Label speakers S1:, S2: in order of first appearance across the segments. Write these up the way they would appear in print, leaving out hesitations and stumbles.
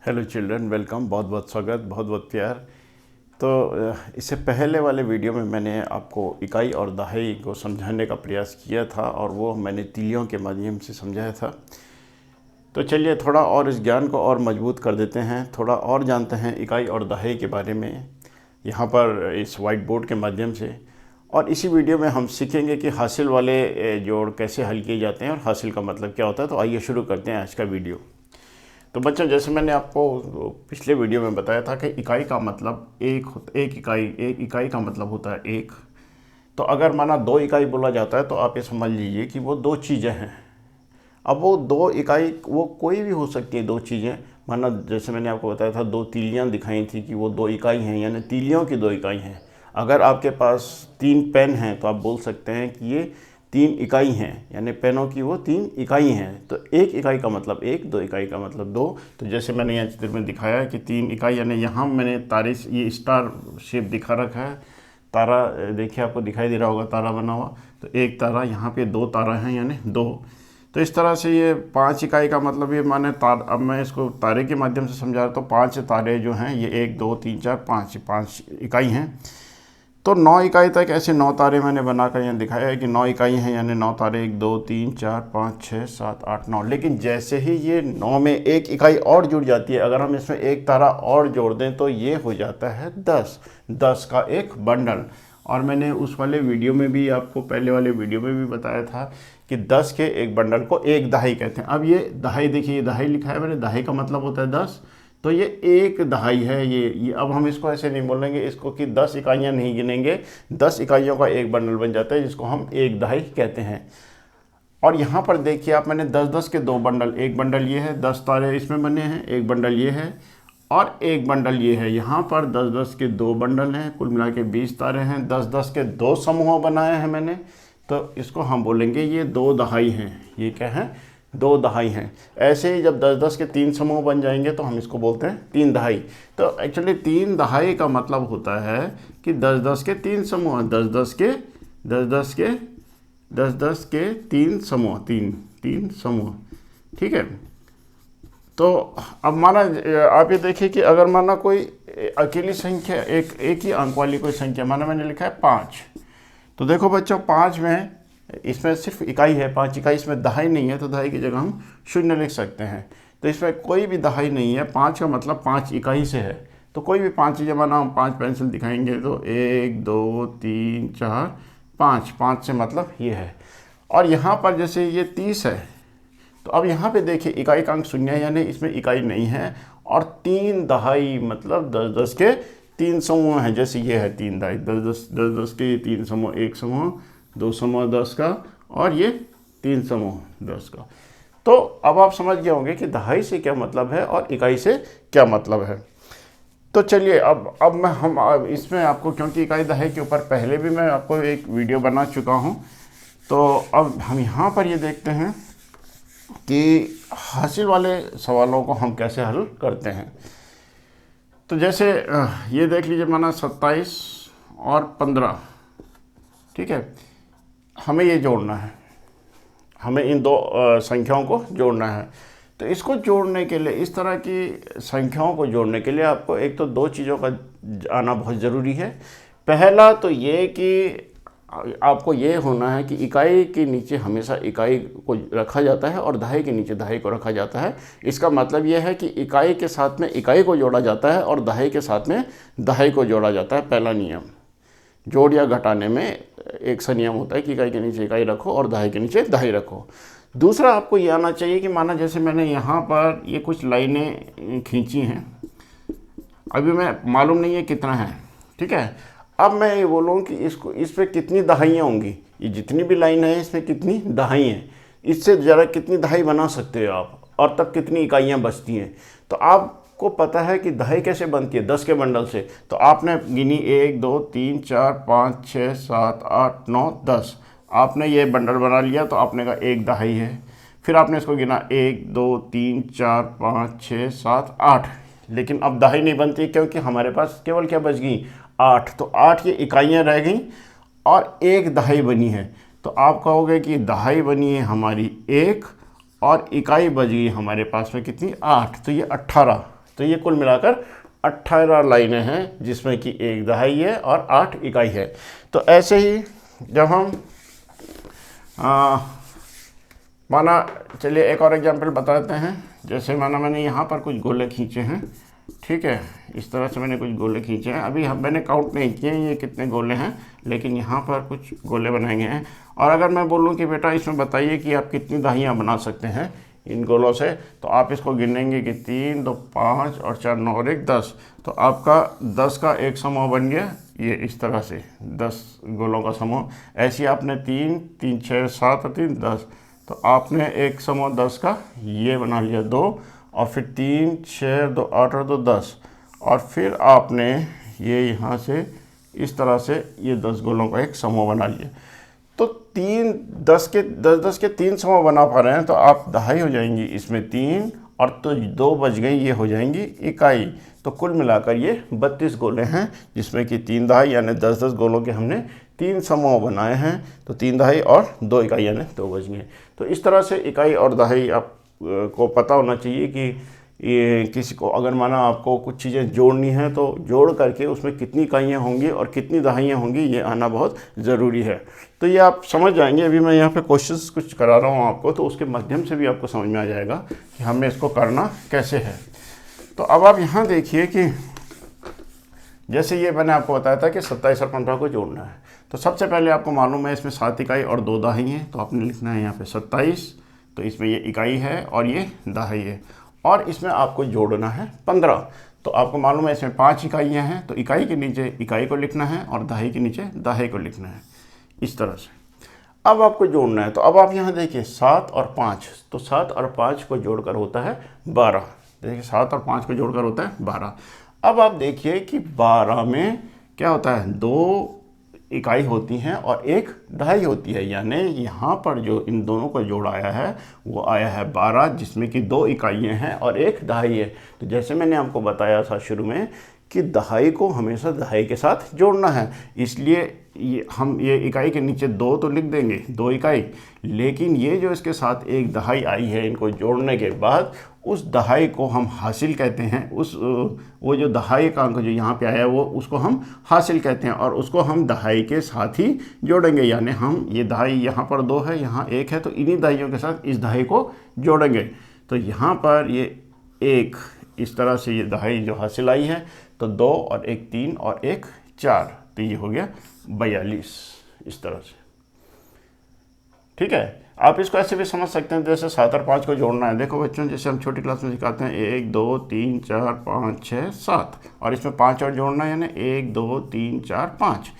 S1: Hello children, welcome. बहुत बहुत स्वागत, बहुत बहुत प्यार। तो इससे पहले वाले वीडियो में मैंने आपको इकाई और दहाई को समझाने का प्रयास किया था और वो मैंने तीलियों के माध्यम से समझाया था। तो चलिए थोड़ा और इस ज्ञान को और मजबूत कर देते हैं, थोड़ा और जानते हैं इकाई और दहाई के बारे में यहाँ पर इस वाइट बोर्ड के माध्यम से। और इसी वीडियो में हम सीखेंगे कि हासिल वाले जोड़ कैसे हल किए जाते हैं और हासिल का मतलब क्या होता है। तो आइए शुरू करते हैं आज का वीडियो। तो बच्चों, जैसे मैंने आपको पिछले वीडियो में बताया था कि इकाई का मतलब एक इकाई का मतलब होता है एक। तो अगर माना दो इकाई बोला जाता है तो आप ये समझ लीजिए कि वो दो चीज़ें हैं। अब वो दो इकाई वो कोई भी हो सकती है, दो चीज़ें। माना जैसे मैंने आपको बताया था, दो तीलियाँ दिखाई थी कि वो दो इकाई हैं, यानी तीलियों की दो इकाई हैं। अगर आपके पास तीन पेन हैं तो आप बोल सकते हैं कि ये तीन इकाई हैं, यानी पेनों की वो तीन इकाई हैं। तो एक इकाई का मतलब एक, दो इकाई का मतलब दो। तो जैसे मैंने यहाँ चित्र में दिखाया कि तीन इकाई, यानी यहाँ मैंने तारे ये स्टार शेप दिखा रखा है। तारा देखिए, आपको दिखाई दे रहा होगा तारा बना हुआ। तो एक तारा, यहाँ पे दो तारा हैं यानी दो। तो इस तरह से ये पांच इकाई का मतलब ये माने अब मैं इसको तारे के माध्यम से समझा रहा। तो पांच तारे जो हैं ये एक दो तीन चार पाँच, पांच इकाई हैं। तो 9 इकाई तक ऐसे 9 तारे मैंने बनाकर यहाँ दिखाया है कि 9 इकाई हैं, यानी 9 तारे, 1 2 3 4 5 6 7 8 9। लेकिन जैसे ही ये 9 में एक इकाई और जुड़ जाती है, अगर हम इसमें एक तारा और जोड़ दें तो ये हो जाता है 10, 10 का एक बंडल। और मैंने उस वाले वीडियो में भी आपको, पहले वाले वीडियो में भी बताया था कि 10 के एक बंडल को एक दहाई कहते हैं। अब ये दहाई देखिए, ये दहाई लिखा है मैंने, दहाई का मतलब होता है 10। तो ये एक दहाई है ये। अब हम इसको ऐसे नहीं बोलेंगे इसको कि 10 इकाइयाँ नहीं गिनेंगे, 10 इकाइयों का एक बंडल बन जाता है जिसको हम एक दहाई कहते हैं। और यहाँ पर देखिए आप, मैंने 10-10 के दो बंडल, एक बंडल ये है, 10 तारे इसमें बने हैं, एक बंडल ये है और एक बंडल ये है। यहाँ पर 10-10 के दो बंडल हैं, कुल मिला के 20 तारे हैं। 10-10 के दो समूह बनाए हैं मैंने, तो इसको हम बोलेंगे ये दो दहाई हैं। ये क्या है? दो दहाई हैं। ऐसे ही जब 10-10 के तीन समूह बन जाएंगे तो हम इसको बोलते हैं तीन दहाई। तो एक्चुअली तीन दहाई का मतलब होता है कि 10-10 के तीन समूह, 10-10 के 10-10 के 10-10 के तीन समूह, तीन समूह। ठीक है। तो अब माना आप ये देखिए कि अगर माना कोई अकेली संख्या, एक ही अंक वाली कोई संख्या, माना मैंने लिखा है 5। तो देखो बच्चों, 5 में इसमें सिर्फ इकाई है, 5 इकाई, इसमें दहाई नहीं है। तो दहाई की जगह हम शून्य लिख सकते हैं। तो इसमें कोई भी दहाई नहीं है। 5 का मतलब 5 इकाई से है। तो कोई भी 5 चीज़ें माना हम 5 पेंसिल दिखाएंगे तो 1 2 3 4 5, 5 से मतलब ये है। और यहाँ पर जैसे ये 30 है, तो अब यहाँ पे देखिए इकाई का अंक शून्य है, यानी इसमें इकाई नहीं है। और तीन दहाई मतलब 10-10 के तीन समूह हैं। जैसे ये है तीन दहाई, 10-10 के तीन समूह, एक समूह, दो समूह 10 का, और ये तीन समूह 10 का। तो अब आप समझ गए होंगे कि दहाई से क्या मतलब है और इकाई से क्या मतलब है। तो चलिए अब हम इसमें आपको, क्योंकि इकाई दहाई के ऊपर पहले भी मैं आपको एक वीडियो बना चुका हूँ, तो अब हम यहाँ पर ये देखते हैं कि हासिल वाले सवालों को हम कैसे हल करते हैं। तो जैसे ये देख लीजिए, माना 27 और 15, ठीक है। हमें ये जोड़ना है, हमें इन दो संख्याओं को जोड़ना है। तो इसको जोड़ने के लिए, इस तरह की संख्याओं को जोड़ने के लिए आपको एक तो दो चीज़ों का आना बहुत ज़रूरी है। पहला तो ये कि आपको ये होना है कि इकाई के नीचे हमेशा इकाई को रखा जाता है और दहाई के नीचे दहाई को रखा जाता है। इसका मतलब ये है कि इकाई के साथ में इकाई को जोड़ा जाता है और दहाई के साथ में दहाई को जोड़ा जाता है। पहला नियम, जोड़ या घटाने में एक सा नियम होता है कि इकाई के नीचे इकाई रखो और दहाई के नीचे दहाई रखो। दूसरा आपको ये आना चाहिए कि माना जैसे मैंने यहाँ पर ये कुछ लाइनें खींची हैं, अभी मैं मालूम नहीं है कितना है, ठीक है। अब मैं ये बोलूँ कि इस पर कितनी दहाइयाँ होंगी, ये जितनी भी लाइन है इसमें कितनी दहाई हैं, इससे ज़रा कितनी दहाई बना सकते हो आप, और तब कितनी इकाइयाँ बचती हैं। तो आपको पता है कि दहाई कैसे बनती है, 10 के बंडल से। तो आपने गिनी 1 2 3 4 5 6 7 8 9 10, आपने ये बंडल बना लिया तो आपने कहा एक दहाई है। फिर आपने इसको गिना 1 2 3 4 5 6 7 8, लेकिन अब दहाई नहीं बनती क्योंकि हमारे पास केवल क्या बच गई, 8। तो 8 ये इकाइयाँ रह गई और एक दहाई बनी है। तो आप कहोगे कि दहाई बनी है हमारी 1 और इकाई बच गई हमारे पास में कितनी, 8। तो ये 18। तो ये कुल मिलाकर 18 लाइनें हैं जिसमें कि 1 दहाई है और 8 इकाई है। तो ऐसे ही जब हम माना, चलिए एक और एग्जाम्पल बताते हैं। जैसे माना मैंने यहाँ पर कुछ गोले खींचे हैं, ठीक है, इस तरह से मैंने कुछ गोले खींचे हैं। अभी मैंने काउंट नहीं किए ये कितने गोले हैं, लेकिन यहाँ पर कुछ गोले बनाएंगे हैं। और अगर मैं बोलूँ कि बेटा इसमें बताइए कि आप कितनी दहाइयाँ बना सकते हैं इन गोलों से, तो आप इसको गिनेंगे कि 3 2 5 और 4 9 और 1 10। तो आपका 10 का एक समूह बन गया, ये इस तरह से 10 गोलों का समूह। ऐसे आपने 3 3 6 7 और 3 10, तो आपने एक समूह 10 का ये बना लिया 2, और फिर 3 6 2 8 और 2 10, और फिर आपने ये यहाँ से इस तरह से ये 10 गोलों का एक समूह बना लिया। तो 10 के 3 समूह बना पा रहे हैं, तो आप दहाई हो जाएंगी इसमें 3, और तो 2 बच गई, ये हो जाएंगी इकाई। तो कुल मिलाकर ये 32 गोले हैं जिसमें कि 3 दहाई यानी 10-10 गोलों के हमने 3 समूह बनाए हैं। तो 3 दहाई और 2 इकाई यानी 2 बच गए। तो इस तरह से इकाई और दहाई आप को पता होना चाहिए कि ये किसी को अगर माना आपको कुछ चीज़ें जोड़नी है तो जोड़ करके उसमें कितनी इकाइयाँ होंगी और कितनी दहाइयाँ होंगी, ये आना बहुत ज़रूरी है। तो ये आप समझ जाएंगे। अभी मैं यहाँ पे क्वेश्चंस कुछ करा रहा हूँ आपको, तो उसके माध्यम से भी आपको समझ में आ जाएगा कि हमें इसको करना कैसे है। तो अब आप यहाँ देखिए कि जैसे ये मैंने आपको बताया था कि 27 और 15 को जोड़ना है। तो सबसे पहले आपको मालूम है इसमें 7 इकाई और 2 दहाई हैं, तो आपने लिखना है यहाँ पे 27, तो इसमें ये इकाई है और ये दहाई है, और इसमें आपको जोड़ना है 15। तो आपको मालूम है इसमें 5 इकाइयाँ हैं, तो इकाई के नीचे इकाई को लिखना है और दहाई के नीचे दहाई को लिखना है, इस तरह से। अब आपको जोड़ना है, तो अब आप यहाँ देखिए 7 और 5, तो 7 और 5 को जोड़कर होता है 12। देखिए 7 और 5 को जोड़कर होता है 12। अब आप देखिए कि 12 में क्या होता है, 2 इकाई होती हैं और 1 दहाई होती है, यानी यहाँ पर जो इन दोनों को जोड़ आया है वो आया है 12, जिसमें कि 2 इकाइयाँ हैं और 1 दहाई है। तो जैसे मैंने आपको बताया था शुरू में कि दहाई को हमेशा दहाई के साथ जोड़ना है, इसलिए हम ये इकाई के नीचे 2 तो लिख देंगे, 2 इकाई, लेकिन ये जो इसके साथ 1 दहाई आई है, इनको जोड़ने के बाद उस दहाई को हम हासिल कहते हैं। वो जो दहाई का अंक जो यहाँ पे आया है वो उसको हम हासिल कहते हैं, और उसको हम दहाई के साथ ही जोड़ेंगे। यानी हम ये दहाई यहाँ पर 2 है, यहाँ 1 है, तो इन्हीं दहाइयों के साथ इस दहाई को जोड़ेंगे। तो यहाँ पर ये 1 इस तरह से ये दहाई जो हासिल आई है, तो 2 और 1 3 और 1 4, तो ये हो गया 42 इस तरह से। ठीक है, आप इसको ऐसे भी समझ सकते हैं जैसे 7 और 5 को जोड़ना है। देखो बच्चों, जैसे हम छोटी क्लास में सिखाते हैं 1 2 3 4 5 6 7, और इसमें 5 और जोड़ना है, यानी 1 2 3 4 5।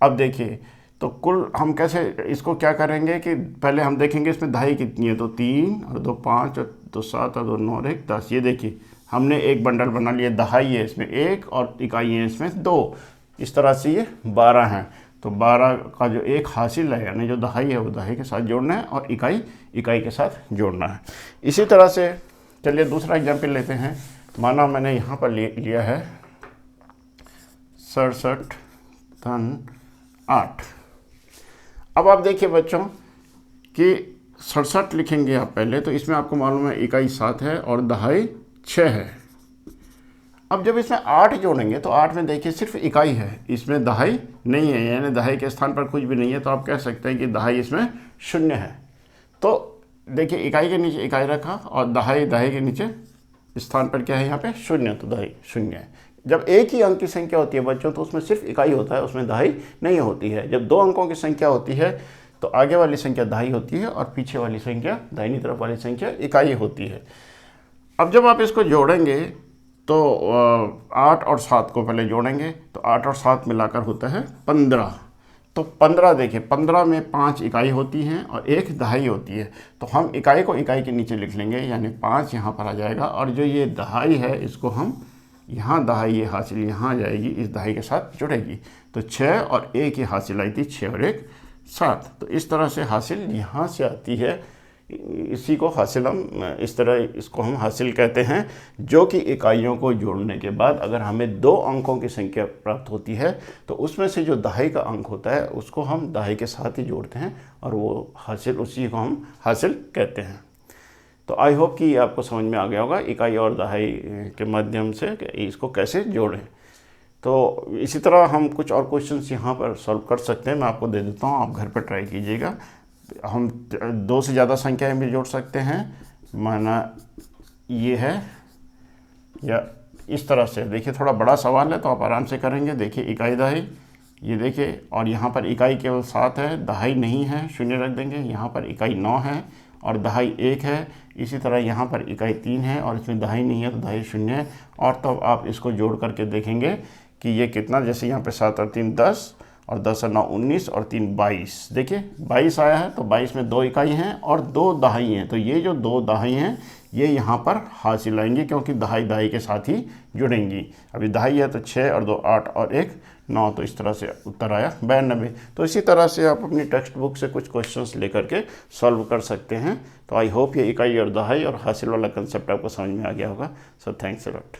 S1: अब देखिए तो कुल हम कैसे इसको क्या करेंगे कि पहले हम देखेंगे इसमें दहाई कितनी है, तो 3 और 2 5 और 2 7 और 2 9 और 1 10। ये देखिए हमने एक बंडल बना लिया, दहाई है इसमें 1 और इकाई है इसमें 2, इस तरह से ये 12 हैं। तो 12 का जो 1 हासिल है, यानी जो दहाई है वो दहाई के साथ जोड़ना है और इकाई इकाई के साथ जोड़ना है। इसी तरह से चलिए दूसरा एग्जाम्पल लेते हैं। माना मैंने यहाँ पर लिया है 67 धन 8। अब आप देखिए बच्चों कि 67 लिखेंगे आप पहले, तो इसमें आपको मालूम है इकाई 7 है और दहाई 6 है। अब जब इसमें 8 जोड़ेंगे तो 8 में देखिए सिर्फ इकाई है, इसमें दहाई नहीं है, यानी दहाई के स्थान पर कुछ भी नहीं है, तो आप कह सकते हैं कि दहाई इसमें 0 है। तो देखिए इकाई के नीचे इकाई रखा और दहाई के नीचे स्थान पर क्या है, यहाँ पे 0, तो दहाई 0 है। जब एक ही अंक की संख्या होती है बच्चों तो उसमें सिर्फ इकाई होता है, उसमें दहाई नहीं होती है। जब 2 अंकों की संख्या होती है तो आगे वाली संख्या दहाई होती है और पीछे वाली संख्या, दाहिनी तरफ वाली संख्या इकाई होती है। अब जब आप इसको जोड़ेंगे तो 8 और 7 को पहले जोड़ेंगे, तो 8 और 7 मिलाकर होता है 15। तो 15 देखिए 15 में 5 इकाई होती हैं और 1 दहाई होती है, तो हम इकाई को इकाई के नीचे लिख लेंगे, यानी 5 यहाँ पर आ जाएगा, और जो ये दहाई है इसको हम यहाँ दहाई ये हासिल यहाँ जाएगी, इस दहाई के साथ जुड़ेगी। तो 6 और 1 ही हासिल आई थी, 6 और 1 7। तो इस तरह से हासिल यहाँ से आती है, इसी को हासिल हम इस तरह इसको हम हासिल कहते हैं, जो कि इकाइयों को जोड़ने के बाद अगर हमें 2 अंकों की संख्या प्राप्त होती है तो उसमें से जो दहाई का अंक होता है उसको हम दहाई के साथ ही जोड़ते हैं और वो हासिल, उसी को हम हासिल कहते हैं। तो आई होप कि आपको समझ में आ गया होगा इकाई और दहाई के माध्यम से कि इसको कैसे जोड़ें। तो इसी तरह हम कुछ और क्वेश्चंस यहाँ पर सॉल्व कर सकते हैं, मैं आपको दे देता हूँ, आप घर पर ट्राई कीजिएगा। हम 2 से ज़्यादा संख्याएं भी जोड़ सकते हैं, माना ये है, या इस तरह से। देखिए थोड़ा बड़ा सवाल है तो आप आराम से करेंगे। देखिए इकाई दहाई, ये देखिए, और यहाँ पर इकाई केवल 7 है, दहाई नहीं है, शून्य रख देंगे। यहाँ पर इकाई 9 है और दहाई 1 है। इसी तरह यहाँ पर इकाई 3 है और इसमें दहाई नहीं है तो दहाई 0 है। और तब आप इसको जोड़ करके देखेंगे कि ये कितना, जैसे यहाँ पे 7 और 3 10 और 10 और 9 19 और 3 22। देखिए 22 आया है, तो 22 में 2 इकाई हैं और 2 दहाई हैं। तो ये जो 2 दहाई हैं ये यहाँ पर हासिल आएंगी, क्योंकि दहाई दहाई के साथ ही जुड़ेंगी। अभी दहाई है तो 6 और 2 8 और 1 9, तो इस तरह से उत्तर आया 92। तो इसी तरह से आप अपनी टेक्स्ट बुक से कुछ क्वेश्चंस लेकर के सॉल्व कर सकते हैं। तो आई होप ये इकाई और दहाई और हासिल वाला कंसेप्ट आपको समझ में आ गया होगा। So thanks a lot.